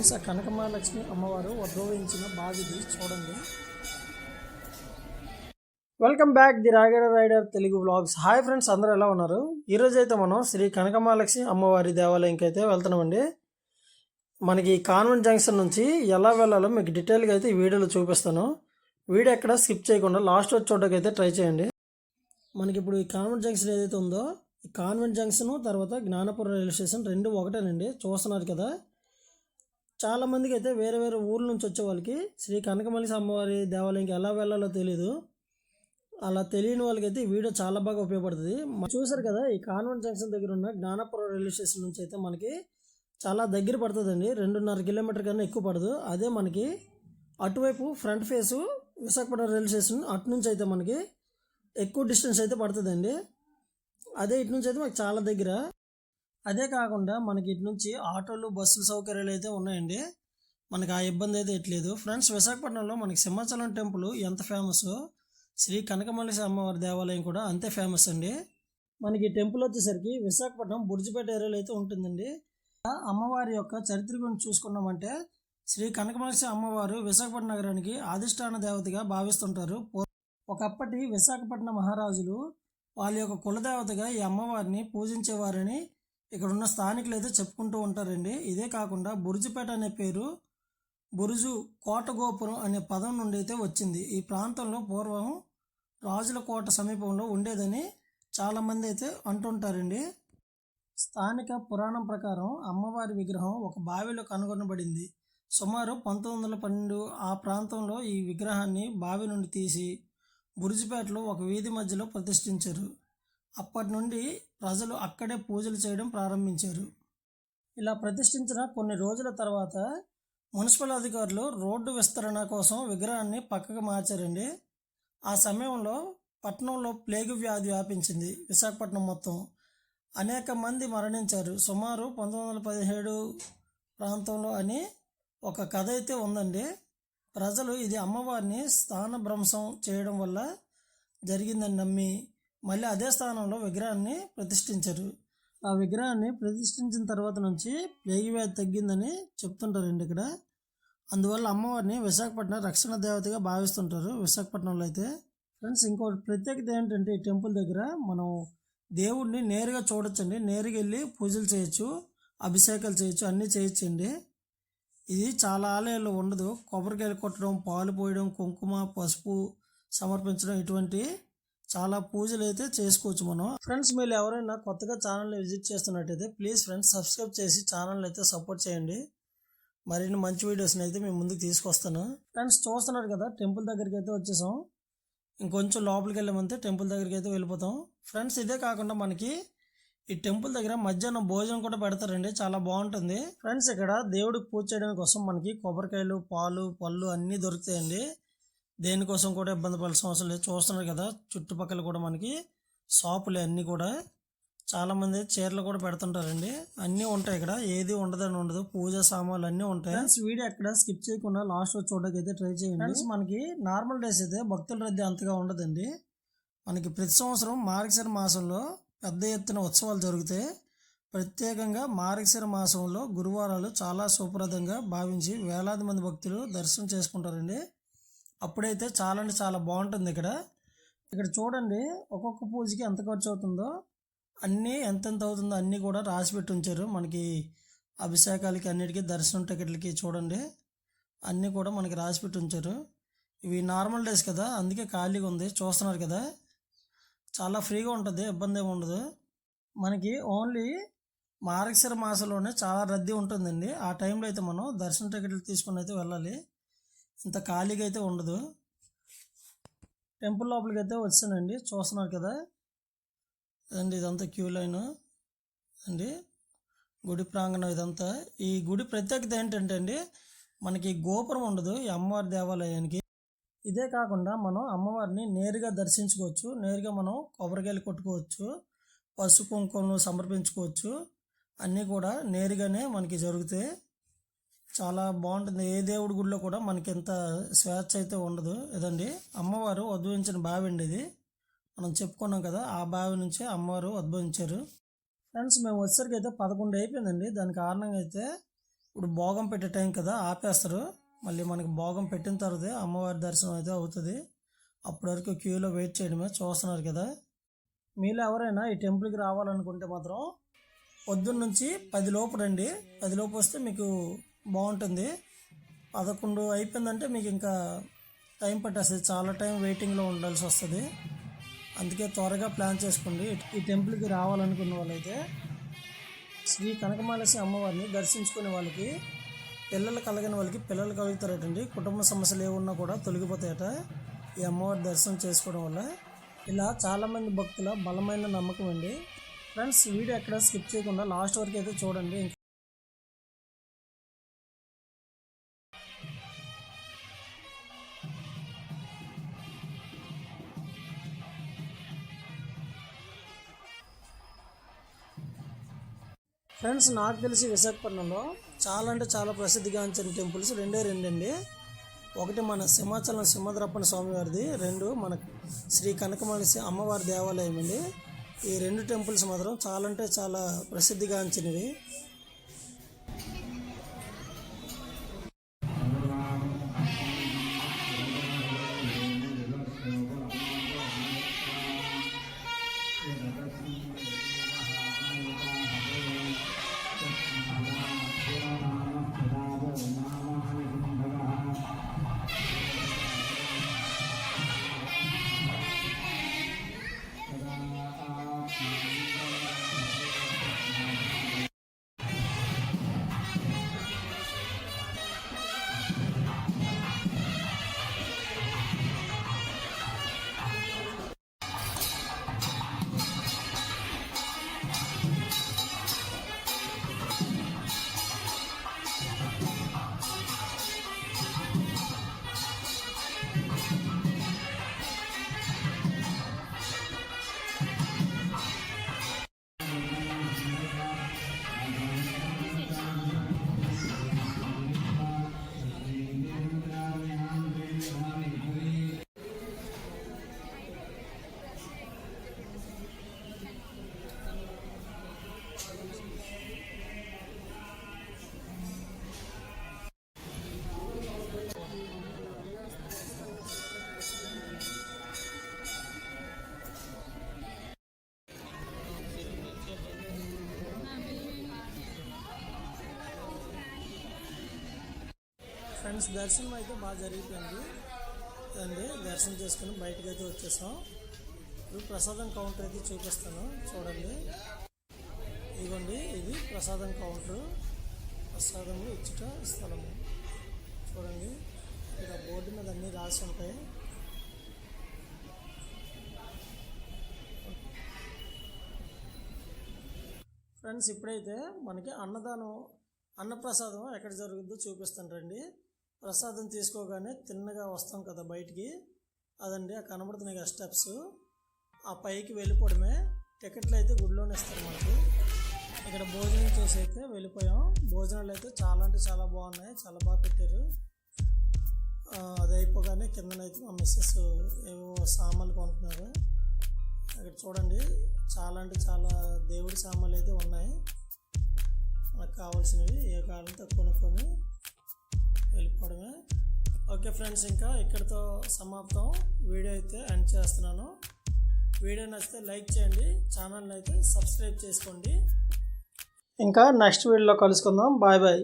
Friends, ఆ కనకమహాలక్ష్మి అమ్మవారు ఉద్భవించిన బావిది చూడండి. Welcome back the Ragada rider Telugu vlogs. Hi friends, అందరూ ఎలా ఉన్నారు? ఈరోజు అయితే మనం శ్రీ కనకమహాలక్ష్మి అమ్మవారి దేవాలయంకి అయితే వెళ్తున్నామండి. మనకి కాన్వెంట్ జంక్షన్ నుంచి ఎలా వెళ్ళాలో మీకు డీటెయిల్గా అయితే ఈ వీడియోలో చూపిస్తాను. వీడియో ఎక్కడ స్కిప్ చేయకుండా లాస్ట్ వచ్చి చూడడానికి అయితే ట్రై చేయండి. మనకి ఇప్పుడు ఈ కాన్వెంట్ జంక్షన్ ఏదైతే ఉందో, ఈ కాన్వెంట్ జంక్షన్ తర్వాత జ్ఞానపురం రైల్వే స్టేషన్ రెండు ఒకటేనండి. చూస్తున్నారు కదా, చాలామందికి అయితే వేరే వేరే ఊర్ల నుంచి వచ్చే వాళ్ళకి శ్రీ కనకమహాలక్ష్మి అమ్మవారి దేవాలయంకి ఎలా వెళ్ళాలో తెలియదు. అలా తెలియని వాళ్ళకైతే ఈ వీడియో చాలా బాగా ఉపయోగపడుతుంది. చూసారు కదా, ఈ కాన్వెంట్ జంక్షన్ దగ్గర ఉన్న జ్ఞానపురం రైల్వే స్టేషన్ నుంచి అయితే మనకి చాలా దగ్గర పడుతుందండి. 2.5 కిలోమీటర్ కన్నా ఎక్కువ పడదు. అదే మనకి అటువైపు front face Visakhapatnam railway station అటు నుంచి అయితే మనకి ఎక్కువ డిస్టెన్స్ అయితే పడుతుందండి. అదే ఇటు నుంచి అయితే మనకి చాలా దగ్గర. అదే కాకుండా మనకి ఇటు నుంచి ఆటోలు బస్సుల సౌకర్యాలు అయితే ఉన్నాయండి. మనకి ఆ ఇబ్బంది అయితే ఎట్లేదు. ఫ్రెండ్స్, విశాఖపట్నంలో మనకి సింహాచలం టెంపుల్ ఎంత ఫేమస్, శ్రీ కనకమహాలక్ష్మి అమ్మవారి దేవాలయం కూడా అంతే ఫేమస్ అండి. మనకి టెంపుల్ వచ్చేసరికి విశాఖపట్నం బుర్జిపేట ఏరియాలో అయితే ఉంటుందండి. అమ్మవారి యొక్క చరిత్ర గురించి చూసుకున్నామంటే, శ్రీ కనకమహాలక్ష్మి అమ్మవారు విశాఖపట్నం నగరానికి అధిష్టాన దేవతగా భావిస్తుంటారు. ఒకప్పటి విశాఖపట్నం మహారాజులు వాళ్ళ యొక్క కులదేవతగా ఈ అమ్మవారిని పూజించేవారని ఇక్కడ ఉన్న స్థానికులు అయితే చెప్పుకుంటూ ఉంటారండి. ఇదే కాకుండా బుర్జిపేట అనే పేరు బురుజు కోట గోపురం అనే పదం నుండి అయితే వచ్చింది. ఈ ప్రాంతంలో పూర్వం రాజుల కోట సమీపంలో ఉండేదని చాలామంది అయితే అంటుంటారండి. స్థానిక పురాణం ప్రకారం అమ్మవారి విగ్రహం ఒక బావిలో కనుగొనబడింది. సుమారు 1912 ఆ ప్రాంతంలో ఈ విగ్రహాన్ని బావి నుండి తీసి బురుజుపేటలో ఒక వీధి మధ్యలో ప్రతిష్ఠించారు. అప్పటి నుండి ప్రజలు అక్కడే పూజలు చేయడం ప్రారంభించారు. ఇలా ప్రతిష్ఠించిన కొన్ని రోజుల తర్వాత మున్సిపల్ అధికారులు రోడ్డు విస్తరణ కోసం విగ్రహాన్ని పక్కకు మార్చారండి. ఆ సమయంలో పట్టణంలో ప్లేగు వ్యాధి వ్యాపించింది. విశాఖపట్నం మొత్తం అనేక మంది మరణించారు. సుమారు 1917 ప్రాంతంలో అని ఒక కథ అయితే ఉందండి. ప్రజలు ఇది అమ్మవారిని స్థానభ్రంశం చేయడం వల్ల జరిగిందని నమ్మి మళ్ళీ అదే స్థానంలో విగ్రహాన్ని ప్రతిష్ఠించారు. ఆ విగ్రహాన్ని ప్రతిష్ఠించిన తర్వాత నుంచి ప్లేగు వ్యాధి తగ్గిందని చెప్తుంటారండి ఇక్కడ. అందువల్ల అమ్మవారిని విశాఖపట్నం రక్షణ దేవతగా భావిస్తుంటారు విశాఖపట్నంలో అయితే. ఫ్రెండ్స్, ఇంకో ప్రత్యేకత ఏంటంటే, ఈ టెంపుల్ దగ్గర మనం దేవుడిని నేరుగా చూడొచ్చండి. నేరుగా వెళ్ళి పూజలు చేయొచ్చు, అభిషేకాలు చేయొచ్చు, అన్నీ చేయొచ్చండి. ఇది చాలా ఆలయాల్లో ఉండదు. కొబ్బరికాయలు కొట్టడం, పాలు పోయడం, కుంకుమ పసుపు సమర్పించడం, ఇటువంటి చాలా పూజలు అయితే చేసుకోవచ్చు మనం. ఫ్రెండ్స్, మీరు ఎవరైనా కొత్తగా ఛానల్ని విజిట్ చేస్తున్నట్టయితే ప్లీజ్ ఫ్రెండ్స్ సబ్స్క్రైబ్ చేసి ఛానల్ని అయితే సపోర్ట్ చేయండి. మరిన్ని మంచి వీడియోస్ని అయితే మేము ముందుకు తీసుకొస్తాను. ఫ్రెండ్స్, చూస్తున్నారు కదా, టెంపుల్ దగ్గరికి అయితే వచ్చేసాం. ఇంకొంచెం లోపలికి వెళ్ళామంటే టెంపుల్ దగ్గరికి అయితే వెళ్ళిపోతాం. ఫ్రెండ్స్, ఇదే కాకుండా మనకి ఈ టెంపుల్ దగ్గర మధ్యాహ్నం భోజనం కూడా పెడతారండి. చాలా బాగుంటుంది. ఫ్రెండ్స్, ఇక్కడ దేవుడికి పూజ చేయడానికి కోసం మనకి కొబ్బరికాయలు, పాలు, పళ్ళు అన్నీ దొరుకుతాయండి. దేనికోసం కూడా ఇబ్బంది పడాల్సిన అవసరం లేదు. చూస్తున్నారు కదా, చుట్టుపక్కల కూడా మనకి షాపులు అన్నీ కూడా చాలామంది చీరలు కూడా పెడుతుంటారండి. అన్నీ ఉంటాయి ఇక్కడ, ఏది ఉండదని ఉండదు. పూజ సామాన్లు అన్నీ ఉంటాయి. ఫ్రెండ్స్, వీడియో ఎక్కడ స్కిప్ చేయకుండా లాస్ట్ చూడడానికి అయితే ట్రై చేయండి. ఫ్రెండ్స్, మనకి నార్మల్ డేస్ అయితే భక్తుల రద్దీ అంతగా ఉండదండి. మనకి ప్రతి సంవత్సరం మార్గశిర మాసంలో పెద్ద ఎత్తున ఉత్సవాలు జరుగుతాయి. ప్రత్యేకంగా మార్గశిర మాసంలో గురువారాలు చాలా శుభప్రదంగా భావించి వేలాది మంది భక్తులు దర్శనం చేసుకుంటారండి. అప్పుడైతే చాలా బాగుంటుంది. ఇక్కడ చూడండి, ఒక్కొక్క పూజకి ఎంత ఖర్చు అవుతుందో అన్నీ ఎంతెంత అవుతుందో అన్నీ కూడా రాసి పెట్టి ఉంచారు. మనకి అభిషేకాలకి అన్నిటికీ దర్శనం టికెట్లకి చూడండి అన్నీ కూడా మనకి రాసి పెట్టి ఉంచారు. ఇవి నార్మల్ డేస్ కదా, అందుకే ఖాళీగా ఉంది. చూస్తున్నారు కదా, చాలా ఫ్రీగా ఉంటుంది, ఇబ్బంది ఏమి ఉండదు. మనకి ఓన్లీ మార్గశిర మాసంలోనే చాలా రద్దీ ఉంటుందండి. ఆ టైంలో అయితే మనం దర్శన టికెట్లు తీసుకుని అయితే వెళ్ళాలి. ఇంత ఖాళీగా అయితే ఉండదు. టెంపుల్ లోపలికి అయితే వచ్చానండి. చూస్తున్నారు కదా అండి, ఇదంతా క్యూ లైన్ అండి, గుడి ప్రాంగణం ఇదంతా. ఈ గుడి ప్రత్యేకత ఏంటంటే అండి, మనకి గోపురం ఉండదు ఈ అమ్మవారి దేవాలయానికి. ఇదే కాకుండా మనం అమ్మవారిని నేరుగా దర్శించుకోవచ్చు. నేరుగా మనం కొబ్బరికాయలు కొట్టుకోవచ్చు, పసుపు కుంకుమలు సమర్పించుకోవచ్చు. అన్నీ కూడా నేరుగానే మనకి జరుగుతాయి. చాలా బాగుంటుంది. ఏ దేవుడి గుడిలో కూడా మనకి ఎంత స్వేచ్ఛ అయితే ఉండదు. ఇదండి అమ్మవారు ఉద్భవించిన బావి అండి. ఇది మనం చెప్పుకున్నాం కదా, ఆ బావి నుంచే అమ్మవారు ఉద్భవించారు. ఫ్రెండ్స్, మేము వచ్చేసరికి అయితే 11 అయిపోయిందండి. దాని కారణంగా అయితే ఇప్పుడు భోగం పెట్టే టైం కదా ఆపేస్తారు. మళ్ళీ మనకి భోగం పెట్టిన తర్వాత అమ్మవారి దర్శనం అయితే అవుతుంది. అప్పటి వరకు క్యూలో వెయిట్ చేయడమే. చూస్తున్నారు కదా. మీలో ఎవరైనా ఈ టెంపుల్కి రావాలనుకుంటే మాత్రం పొద్దున్న నుంచి 10 లోపు రండి. 10 లోపు వస్తే మీకు బాగుంటుంది. 11 అయిపోయిందంటే మీకు ఇంకా టైం పట్టేస్తుంది. చాలా టైం వెయిటింగ్లో ఉండాల్సి వస్తుంది. అందుకే త్వరగా ప్లాన్ చేసుకోండి. ఈ టెంపుల్కి రావాలనుకున్న వాళ్ళైతే శ్రీ కనకమహాలక్ష్మి అమ్మవారిని దర్శించుకునే వాళ్ళకి, పిల్లలు కలగని వాళ్ళకి పిల్లలు కలుగుతారటండి. కుటుంబ సమస్యలు ఏమున్నా కూడా తొలగిపోతాయట ఈ అమ్మవారి దర్శనం చేసుకోవడం వల్ల. ఇలా చాలామంది భక్తుల బలమైన నమ్మకం అండి. ఫ్రెండ్స్, వీడియో ఎక్కడ స్కిప్ చేయకుండా లాస్ట్ వరకు అయితే చూడండి. ఫ్రెండ్స్, నాకు తెలిసి విశాఖపట్నంలో చాలా అంటే చాలా ప్రసిద్ధిగాంచిన టెంపుల్స్ రెండే అండి. ఒకటి మన సింహాచలం సింహద్రప్పన స్వామివారిది, 2 మన శ్రీ కనకమహాలక్ష్మి అమ్మవారి దేవాలయం అండి. ఈ 2 టెంపుల్స్ మాత్రం చాలా అంటే చాలా ప్రసిద్ధిగాంచినవి. ఫ్రెండ్స్, దర్శనం అయితే బాగా జరిగిపోయింది అండి. దర్శనం చేసుకుని బయటకు అయితే వచ్చేసాం. ఇప్పుడు ప్రసాదం కౌంటర్ అయితే చూపిస్తాను, చూడండి. ఇదిగోండి, ఇది ప్రసాదం కౌంటర్. ప్రసాదము ఇచ్చుట స్థలము చూడండి. ఇక్కడ బోర్డు మీద అన్నీ రాసి ఉంటాయి. ఫ్రెండ్స్, ఇప్పుడైతే మనకి అన్నప్రసాదం ఎక్కడ జరుగుతుందో చూపిస్తాను రండి. ప్రసాదం తీసుకోగానే తిన్నగా వస్తాం కదా బయటికి, అదండి ఆ కనబడుతున్నాయి కదా స్టెప్స్, ఆ పైకి వెళ్ళిపోవడమే. టికెట్లు అయితే గుడిలోనే ఇస్తారు మనకి. ఇక్కడ భోజనం చేసి అయితే వెళ్ళిపోయాం. భోజనాలు అయితే చాలా అంటే చాలా బాగున్నాయి, చాలా బాగా పెట్టారు. అది అయిపోగానే కిందనైతే మా మిస్సెస్ ఏవో సామాన్లు కొంటున్నారు. ఇక్కడ చూడండి, చాలా అంటే చాలా దేవుడి సామాన్లు అయితే ఉన్నాయి. మనకు కావాల్సినవి ఏ కావాలంటే కొనుక్కొని వెళ్ళిపోవడమే. ఓకే ఫ్రెండ్స్, ఇంకా ఇక్కడితో సమాప్తం. వీడియో అయితే ఎండ్ చేస్తున్నాను. వీడియో నచ్చితే లైక్ చేయండి, ఛానల్ని అయితే సబ్స్క్రైబ్ చేసుకోండి. ఇంకా నెక్స్ట్ వీడియోలో కలుసుకుందాం. Bye bye.